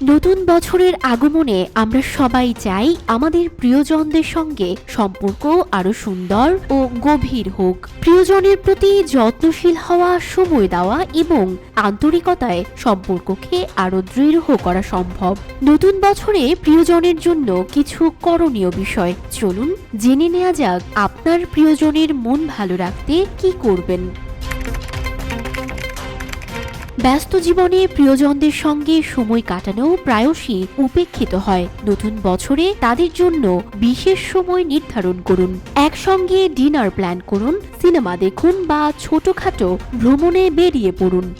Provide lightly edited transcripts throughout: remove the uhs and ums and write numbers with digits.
নতুন বছরের আগমনে আমরা সবাই চাই আমাদের প্রিয়জনদের সঙ্গে সম্পর্ক আরো সুন্দর ও গভীর হোক। প্রিয়জনের প্রতি যত্নশীল হওয়া, সময় দেওয়া এবং আন্তরিকতায় সম্পর্ককে আরো দৃঢ় করা সম্ভব। নতুন বছরে প্রিয়জনের জন্য কিছু করণীয় বিষয় চলুন জেনে নেওয়া যাক। আপনার প্রিয়জনের মন ভালো রাখতে কি করবেন। ব্যস্ত জীবনে প্রিয়জনদের সঙ্গে সময় কাটানো প্রায়শই উপেক্ষিত হয়। নতুন বছরে তাদের জন্য বিশেষ সময় নির্ধারণ করুন। একসঙ্গে ডিনার প্ল্যান করুন, সিনেমা দেখুন বা ছোটখাটো ভ্রমণে বেরিয়ে পড়ুন।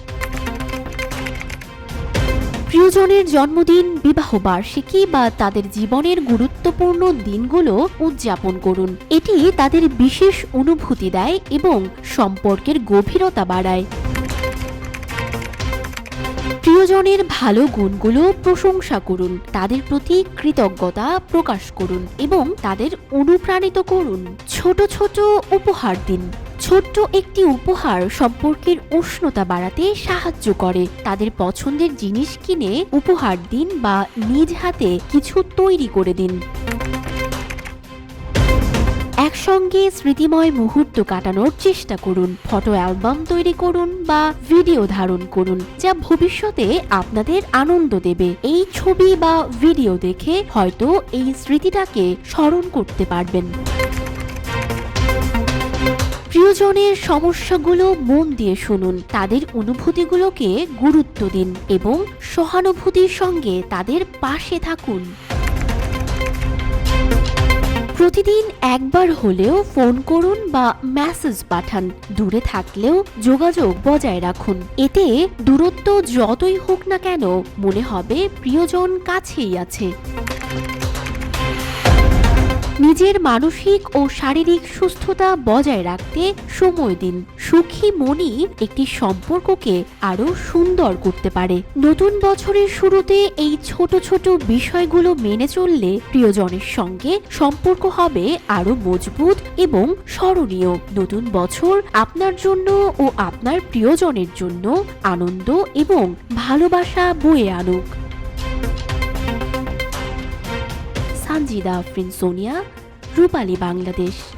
প্রিয়জনের জন্মদিন, বিবাহবার্ষিকী বা তাদের জীবনের গুরুত্বপূর্ণ দিনগুলো উদযাপন করুন। এটি তাদের বিশেষ অনুভূতি দেয় এবং সম্পর্কের গভীরতা বাড়ায়। প্রিয়জনের ভালো গুণগুলো প্রশংসা করুন, তাদের প্রতি কৃতজ্ঞতা প্রকাশ করুন এবং তাদের অনুপ্রাণিত করুন। ছোট ছোট উপহার দিন। ছোট্ট একটি উপহার সম্পর্কের উষ্ণতা বাড়াতে সাহায্য করে। তাদের পছন্দের জিনিস কিনে উপহার দিন বা নিজ হাতে কিছু তৈরি করে দিন। একসঙ্গে স্মৃতিময় মুহূর্ত কাটানোর চেষ্টা করুন। ফটো অ্যালবাম তৈরি করুন বা ভিডিও ধারণ করুন, যা ভবিষ্যতে আপনাদের আনন্দ দেবে। এই ছবি বা ভিডিও দেখে হয়তো এই স্মৃতিটাকে স্মরণ করতে পারবেন। প্রিয়জনের সমস্যাগুলো মন দিয়ে শুনুন, তাদের অনুভূতিগুলোকে গুরুত্ব দিন এবং সহানুভূতির সঙ্গে তাদের পাশে থাকুন। প্রতিদিন একবার হলেও ফোন করুন বা মেসেজ পাঠান। দূরে থাকলেও যোগাযোগ বজায় রাখুন। এতে দূরত্ব যতই হোক না কেন মনে হবে প্রিয়জন কাছেই আছে। নিজের মানসিক ও শারীরিক সুস্থতা বজায় রাখতে সময় দিন। সুখী মনই একটি সম্পর্ককে আরো সুন্দর করতে পারে। নতুন বছরের শুরুতে এই ছোট ছোট বিষয়গুলো মেনে চললে প্রিয়জনের সঙ্গে সম্পর্ক হবে আরো মজবুত এবং স্মরণীয়। নতুন বছর আপনার জন্য ও আপনার প্রিয়জনের জন্য আনন্দ এবং ভালোবাসা বয়ে আনুক। সানজিদা আফরিন সোনিয়া, রূপালী বাংলাদেশ।